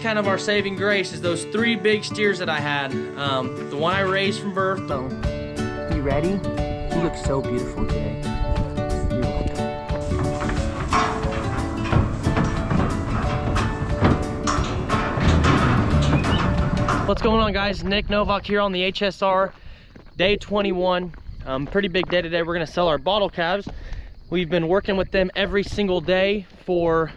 kind of our saving grace is those 3 big steers that I had. The one I raised from birth. So, you ready? You look so beautiful today. You're welcome. What's going on, guys? Nick Novak here on the HSR, day 21. Pretty big day today. We're gonna sell our bottle calves. We've been working with them every single day for,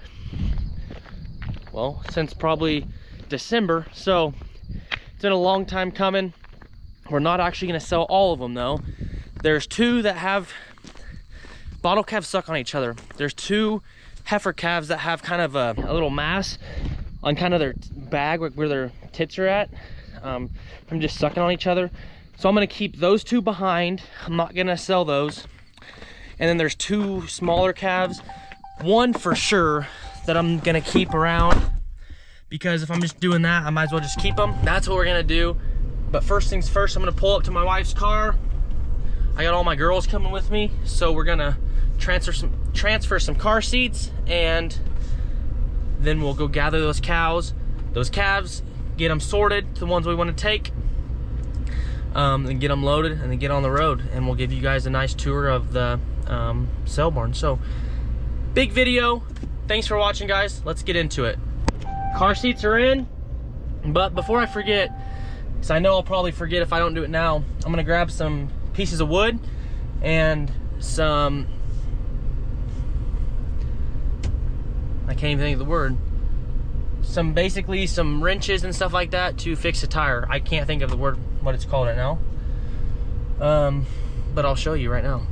well, since probably December. So it's been a long time coming. We're not actually gonna sell all of them though. There's 2 that have, bottle calves suck on each other. There's 2 heifer calves that have kind of a little mass on kind of their bag where their tits are at, from just sucking on each other. So I'm gonna keep those 2 behind. I'm not gonna sell those. And then there's 2 smaller calves, 1 for sure that I'm gonna keep around, because if I'm just doing that, I might as well just keep them. That's what we're gonna do. But first things first, I'm gonna pull up to my wife's car. I got all my girls coming with me, so we're gonna transfer some car seats, and then we'll go gather those calves, those calves, get them sorted to the ones we want to take, and get them loaded, and then get on the road, and we'll give you guys a nice tour of the sale barn. So big video. Thanks for watching, guys. Let's get into it. Car seats are in, but before I forget, because I know I'll probably forget if I don't do it now, I'm gonna grab some pieces of wood and some, I can't even think of the word, basically some wrenches and stuff like that to fix a tire. I can't think of the word, what it's called right now, but I'll show you right now.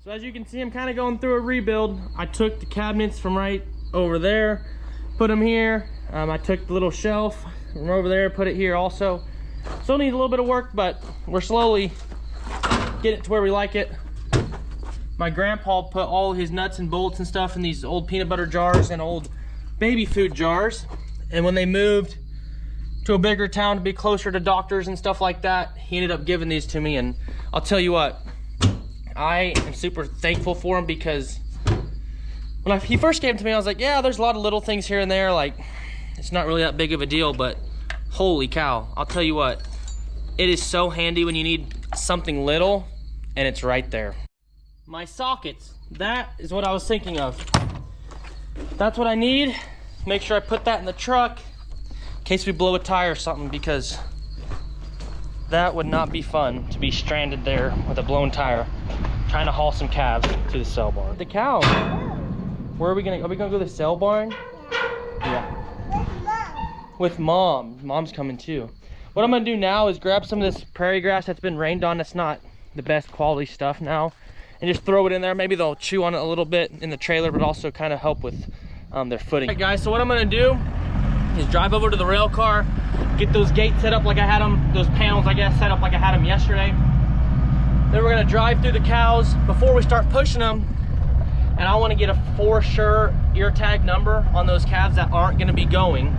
So as you can see, I'm kind of going through a rebuild. I took the cabinets from right over there, put them here. I took the little shelf from over there, put it here also. Still needs a little bit of work, but we're slowly getting it to where we like it. My grandpa put all his nuts and bolts and stuff in these old peanut butter jars and old baby food jars. And when they moved to a bigger town to be closer to doctors and stuff like that, he ended up giving these to me. And I'll tell you what, I am super thankful for him, because when he first came to me, I was like, yeah, there's a lot of little things here and there, like it's not really that big of a deal, but holy cow, I'll tell you what, it is so handy when you need something little, and it's right there. My sockets, that is what I was thinking of. That's what I need. Make sure I put that in the truck in case we blow a tire or something, because that would not be fun to be stranded there with a blown tire trying to haul some calves to the sale barn. The cow. Where are we gonna go to the sale barn? Yeah. With mom. Mom's coming too. What I'm gonna do now is grab some of this prairie grass that's been rained on, that's not the best quality stuff now, and just throw it in there. Maybe they'll chew on it a little bit in the trailer, but also kind of help with their footing. All right, guys, so what I'm gonna do is drive over to the rail car, get those gates set up like I had them, those panels, I guess, set up like I had them yesterday. Then we're gonna drive through the cows before we start pushing them, and I wanna get a for sure ear tag number on those calves that aren't gonna be going,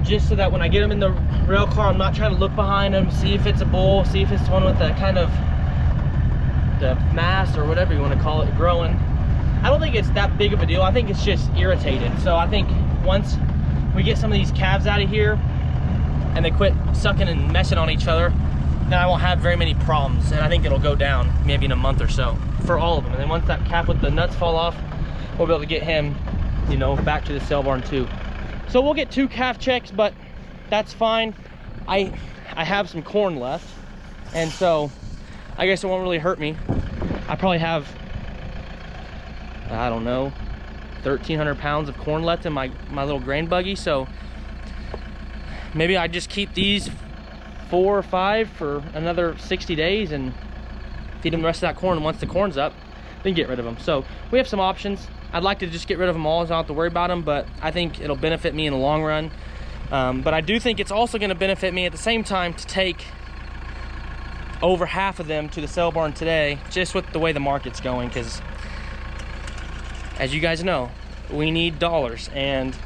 just so that when I get them in the rail car, I'm not trying to look behind them, see if it's a bull, see if it's one with the kind of the mass or whatever you wanna call it growing. I don't think it's that big of a deal. I think it's just irritated. So I think once we get some of these calves out of here and they quit sucking and messing on each other, then I won't have very many problems, and I think it'll go down maybe in a month or so for all of them. And then once that calf with the nuts fall off, we'll be able to get him, you know, back to the sale barn too. So we'll get 2 calf checks, but that's fine. I have some corn left, and so I guess it won't really hurt me. I probably have, I don't know, 1,300 pounds of corn left in my little grain buggy, so maybe I just keep these 4 or 5 for another 60 days and feed them the rest of that corn, and once the corn's up, then get rid of them. So we have some options. I'd like to just get rid of them all so I don't have to worry about them, but I think it'll benefit me in the long run. But I do think it's also going to benefit me at the same time to take over half of them to the sale barn today, just with the way the market's going, because as you guys know, we need dollars, and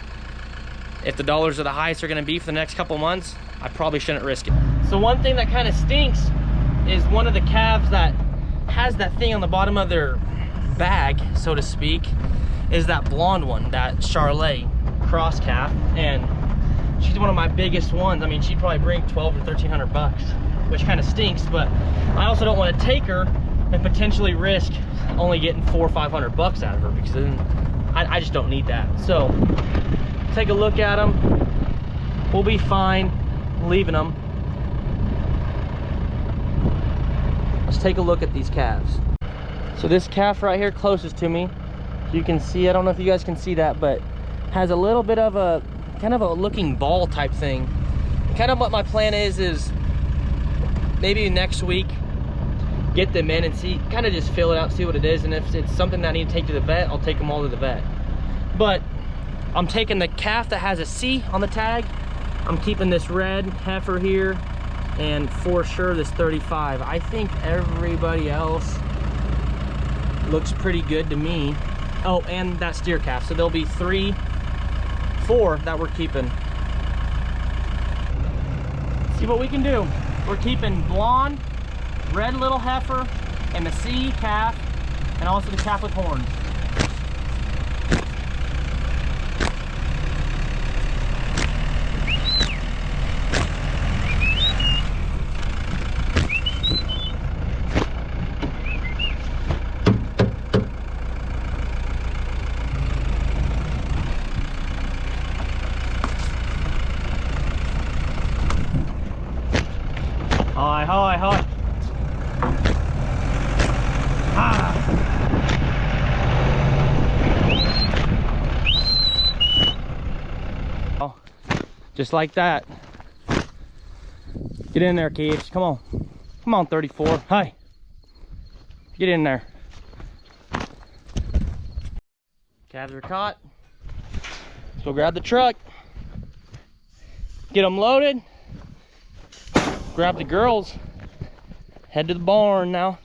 if the dollars are the highest they're going to be for the next couple months, I probably shouldn't risk it. So one thing that kind of stinks is one of the calves that has that thing on the bottom of their bag, so to speak, is that blonde one, that Charlet. cross calf, and she's one of my biggest ones. I mean, she'd probably bring 12 or 1300 bucks, which kind of stinks, but I also don't want to take her and potentially risk only getting 400 or 500 bucks out of her, because then I just don't need that. So take a look at them. We'll be fine leaving them. Let's take a look at these calves. So this calf right here closest to me, you can see, I don't know if you guys can see that, but has a little bit of a kind of a looking ball type thing. Kind of what my plan is maybe next week get them in and see, kind of just fill it out, see what it is, and if it's something that I need to take to the vet, I'll take them all to the vet. But I'm taking the calf that has a C on the tag. I'm keeping this red heifer here, and for sure this 35. I think everybody else looks pretty good to me. Oh, and that steer calf. So there'll be 3, 4 that we're keeping. See what we can do. We're keeping blonde, red little heifer, and the C calf, and also the calf with horns. Hi, hi, hi. Ah. Oh, just like that. Get in there, kids. Come on. Come on, 34. Hi. Get in there. Calves are caught. Let's go grab the truck. Get them loaded. Grab the girls, head to the barn now.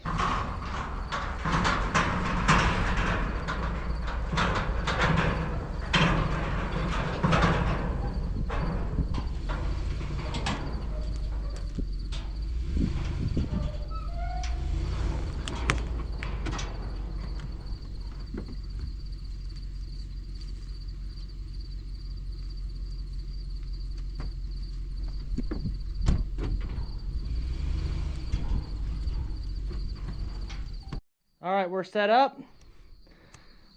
All right, we're set up.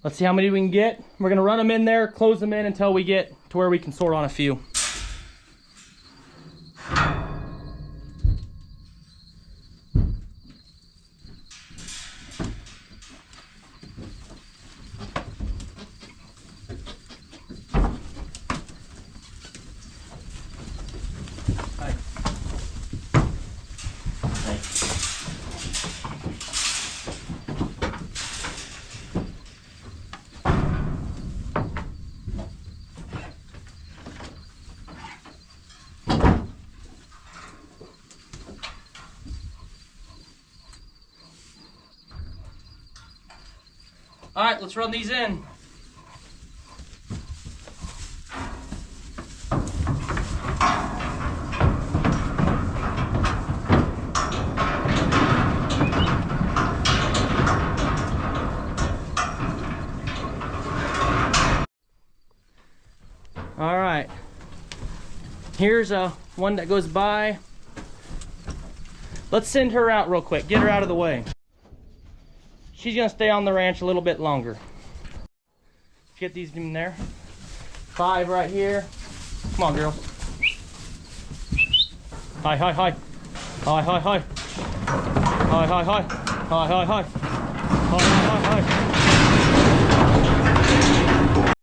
Let's see how many we can get. We're gonna run them in there, close them in until we get to where we can sort on a few. All right, let's run these in. All right, here's one that goes by. Let's send her out real quick, get her out of the way. She's gonna stay on the ranch a little bit longer. Get these in there. 5 right here. Come on, girls. Hi, hi, hi. Hi, hi, hi. Hi, hi, hi. Hi, hi, hi. Hi, hi, hi.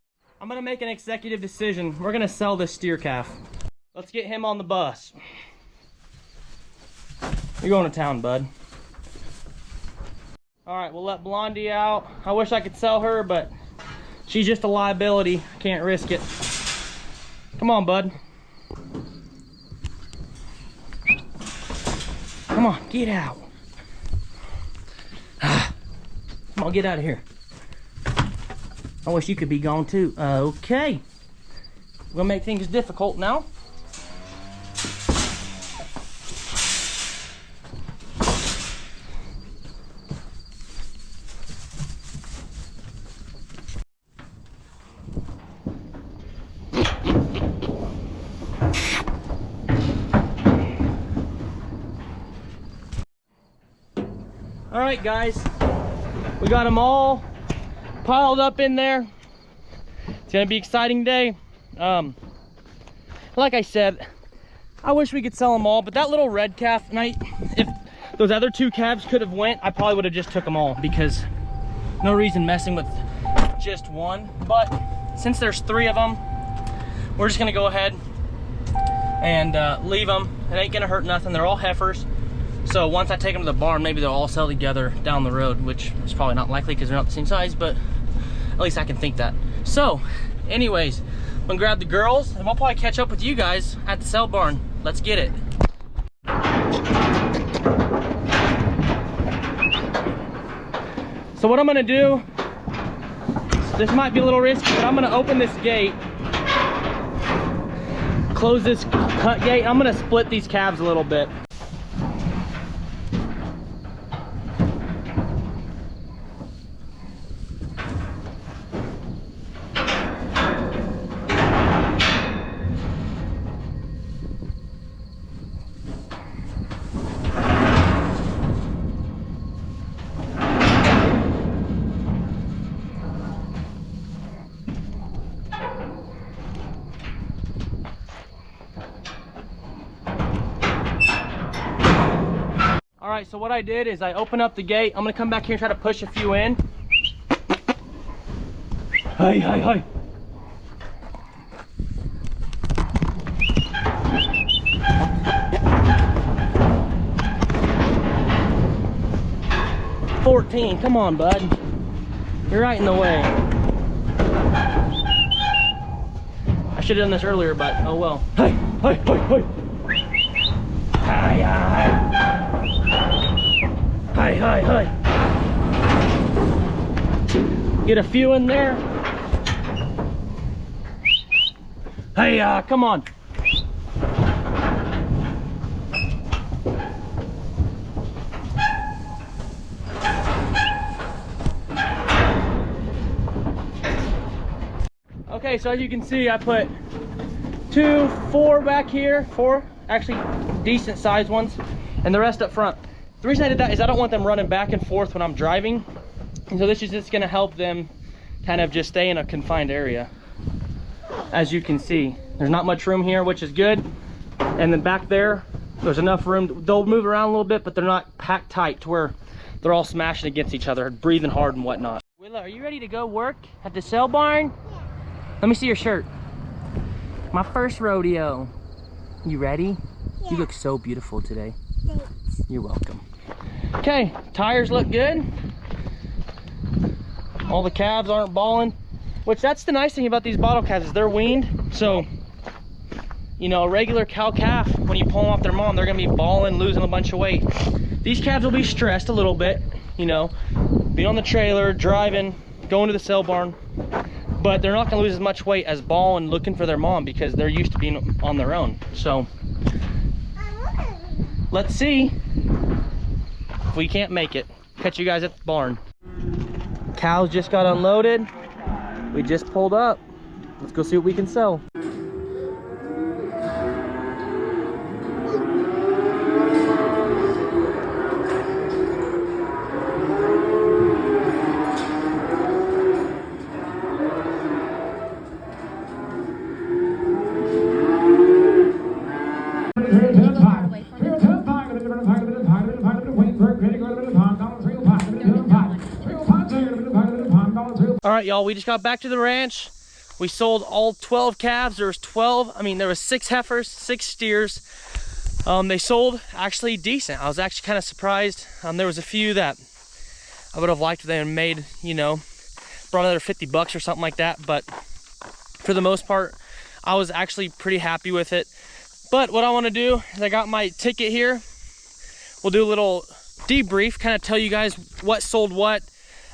I'm gonna make an executive decision. We're gonna sell this steer calf. Let's get him on the bus. You're going to town, bud. All right, we'll let Blondie out. I wish I could sell her, but she's just a liability. Can't risk it. Come on, bud. Come on, get out. Come on, get out of here. I wish you could be gone too. Okay. We'll make things difficult now. right, guys, we got them all piled up in there. It's gonna be an exciting day. Like I said, I wish we could sell them all, but that little red calf, if those other 2 calves could have went, I probably would have just took them all, because no reason messing with just one. But since there's 3 of them, we're just gonna go ahead and leave them. It ain't gonna hurt nothing. They're all heifers. So once I take them to the barn, maybe they'll all sell together down the road, which is probably not likely because they're not the same size, but at least I can think that. So anyways, I'm gonna grab the girls and we'll probably catch up with you guys at the sale barn. Let's get it. So what I'm gonna do, this might be a little risky, but I'm gonna open this gate, close this cut gate. I'm gonna split these calves a little bit. All right, so what I did is I opened up the gate. I'm gonna come back here and try to push a few in. Hi, hi, hi. $14, come on, bud. You're right in the way. I should have done this earlier, but oh well. Hi, hi, hi, hi. Hi, hi. Hi, hi, hi. Get a few in there. Hey, come on. Okay, so as you can see, I put 2, 4 back here, 4 actually decent sized ones, and the rest up front. The reason I did that is I don't want them running back and forth when I'm driving. And so this is just gonna help them kind of just stay in a confined area. As you can see, there's not much room here, which is good. And then back there, there's enough room. They'll move around a little bit, but they're not packed tight to where they're all smashing against each other, breathing hard and whatnot. Willa, are you ready to go work at the sale barn? Let me see your shirt. My first rodeo. You ready? Yeah. You look so beautiful today. Thanks. You're welcome. Okay, tires look good. All the calves aren't balling, which that's the nice thing about these bottle calves is they're weaned. So, you know, a regular cow calf, when you pull them off their mom, they're gonna be balling, losing a bunch of weight. These calves will be stressed a little bit, you know, being on the trailer, driving, going to the sale barn, but they're not gonna lose as much weight as balling looking for their mom because they're used to being on their own. So, let's see if we can't make it. Catch you guys at the barn. Cows just got unloaded. We just pulled up. Let's go see what we can sell. All right, y'all, we just got back to the ranch. We sold all 12 calves. There was 6 heifers, 6 steers. They sold actually decent. I was actually kind of surprised. There was a few that I would have liked if they had made, you know, brought another 50 bucks or something like that. But for the most part, I was actually pretty happy with it. But what I want to do is I got my ticket here. We'll do a little debrief, kind of tell you guys what sold what.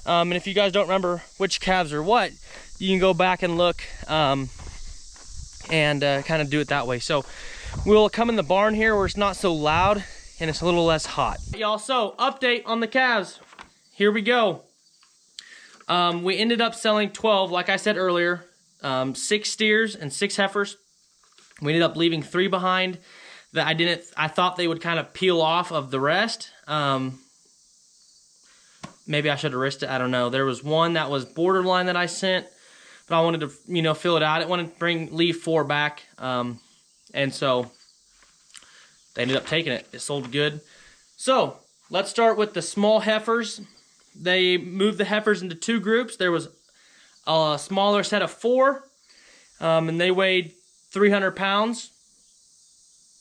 And if you guys don't remember which calves are what, you can go back and look and kind of do it that way. So we'll come in the barn here where it's not so loud and it's a little less hot. Y'all, so update on the calves. Here we go. We ended up selling 12, like I said earlier, 6 steers and 6 heifers. We ended up leaving 3 behind that I thought they would kind of peel off of the rest. maybe I should have risked it. I don't know. There was one that was borderline that I sent, but I wanted to, you know, fill it out. I didn't want to leave 4 back. And so they ended up taking it. It sold good. So let's start with the small heifers. They moved the heifers into 2 groups. There was a smaller set of 4, and they weighed 300 pounds.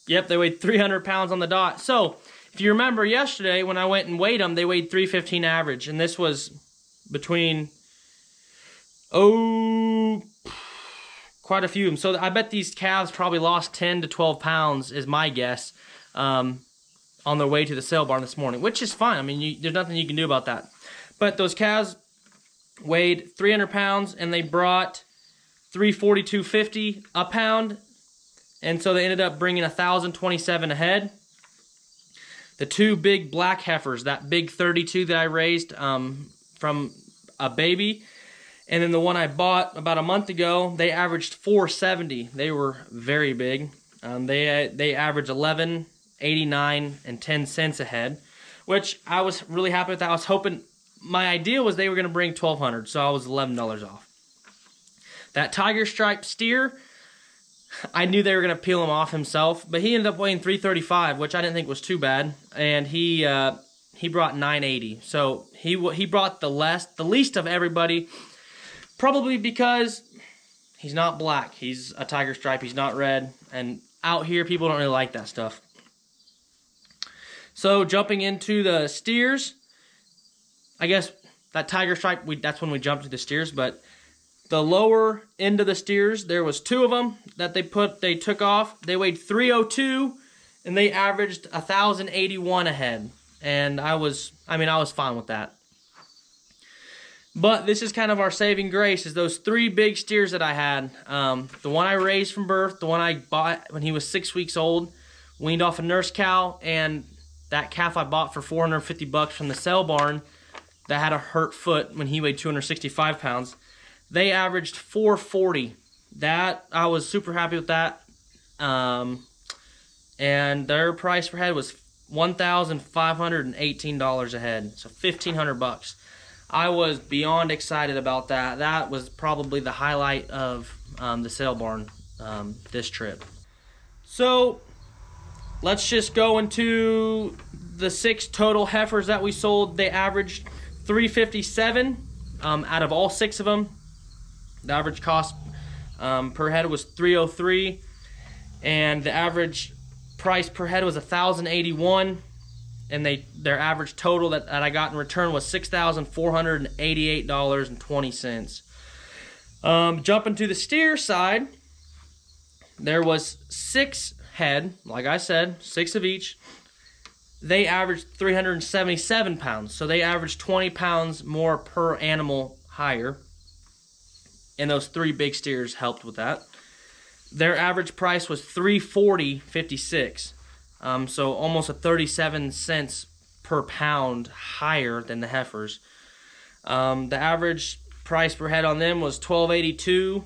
Yep, they weighed 300 pounds on the dot. So if you remember yesterday when I went and weighed them, they weighed 315 average, and this was between, quite a few of them. So I bet these calves probably lost 10 to 12 pounds is my guess, on their way to the sale barn this morning, which is fine. I mean, there's nothing you can do about that. But those calves weighed 300 pounds, and they brought 342.50 a pound, and so they ended up bringing 1,027 a head. The 2 big black heifers, that big 32 that I raised from a baby, and then the one I bought about a month ago, they averaged 470. They were very big. They averaged 11.89 and 10 cents a head, which I was really happy with that. I was hoping, my idea was they were going to bring 1,200, so I was $11 off. That tiger stripe steer, I knew they were going to peel him off himself, but he ended up weighing 335, which I didn't think was too bad, and he brought 980. So he brought the least of everybody, probably because he's not black. He's a tiger stripe. He's not red, and out here people don't really like that stuff. So jumping into the steers, I guess that tiger stripe, that's when we jumped to the steers, but the lower end of the steers, there was 2 of them that they took off. They weighed 302, and they averaged 1,081 a head. And I was fine with that. But this is kind of our saving grace, is those 3 big steers that I had. The one I raised from birth, the one I bought when he was 6 weeks old, weaned off a nurse cow, and that calf I bought for $450 from the sale barn that had a hurt foot when he weighed 265 pounds. They averaged 440. That, I was super happy with that. And their price per head was $1,518 a head, so $1,500. I was beyond excited about that. That was probably the highlight of the sale barn this trip. So let's just go into the 6 total heifers that we sold. They averaged $357 out of all 6 of them. The average cost per head was $303, and the average price per head was $1,081, and their average total that I got in return was $6,488.20. Jumping to the steer side, there was 6 head, like I said, 6 of each. They averaged 377 pounds, so they averaged 20 pounds more per animal higher. And those 3 big steers helped with that. Their average price was $340.56, so almost 37 cents per pound higher than the heifers. The average price per head on them was $12.82,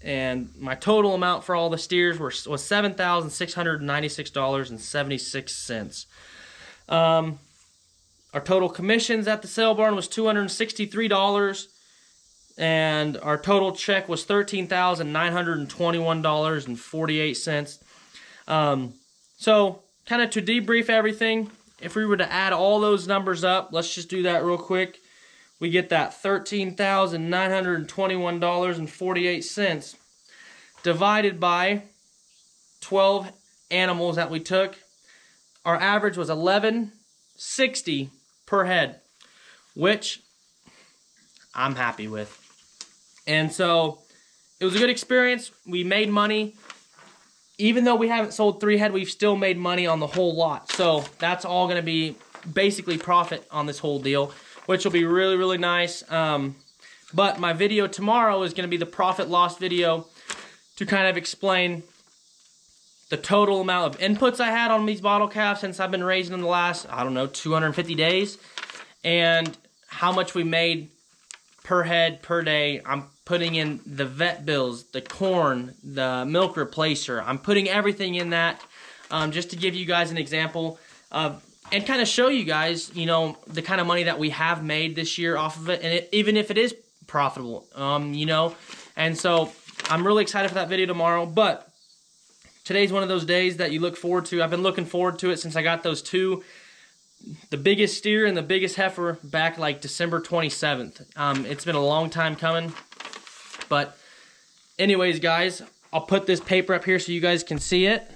and my total amount for all the steers was $7,696.76. Our total commissions at the sale barn was $263. And our total check was $13,921.48. So, kind of to debrief everything, if we were to add all those numbers up, let's just do that real quick. We get that $13,921.48 divided by 12 animals that we took. Our average was $11.60 per head, which I'm happy with. And so it was a good experience. We made money. Even though we haven't sold 3 head, we've still made money on the whole lot. So that's all going to be basically profit on this whole deal, which will be really, really nice. But my video tomorrow is going to be the profit loss video to kind of explain the total amount of inputs I had on these bottle calves since I've been raising them the last, 250 days. And how much we made per head, per day. I'm putting in the vet bills, the corn, the milk replacer. I'm putting everything in that just to give you guys an example of and kind of show you guys, you know, the kind of money that we have made this year off of it, and even if it is profitable, you know. And so I'm really excited for that video tomorrow, but today's one of those days that you look forward to. I've been looking forward to it since I got those two, the biggest steer and the biggest heifer, back like December 27th. It's been a long time coming, but anyways, guys, I'll put this paper up here so you guys can see it.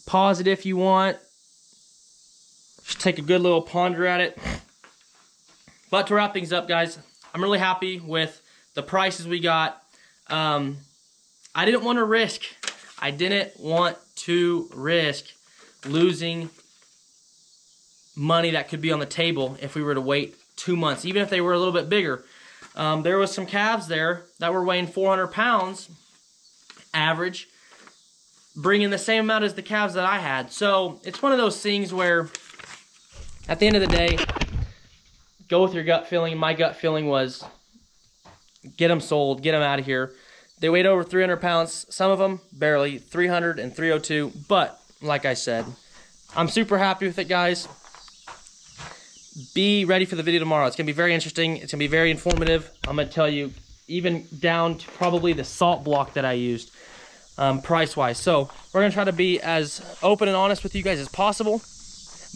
Pause it if you want. Just take a good little ponder at it. But to wrap things up, guys, I'm really happy with the prices we got. I didn't want to risk. I didn't want to risk losing money that could be on the table if we were to wait 2 months, even if they were a little bit bigger. There was some calves there that were weighing 400 pounds average, bringing the same amount as the calves that I had. So it's one of those things where at the end of the day, go with your gut feeling. My gut feeling was get them sold, get them out of here. They weighed over 300 pounds, some of them barely, 300 and 302. But like I said, I'm super happy with it, guys. Be ready for the video tomorrow. It's going to be very interesting. It's going to be very informative. I'm going to tell you even down to probably the salt block that I used, price-wise. So we're going to try to be as open and honest with you guys as possible.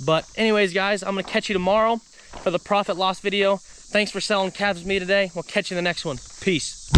But anyways, guys, I'm going to catch you tomorrow for the profit loss video. Thanks for selling calves with me today. We'll catch you in the next one. Peace.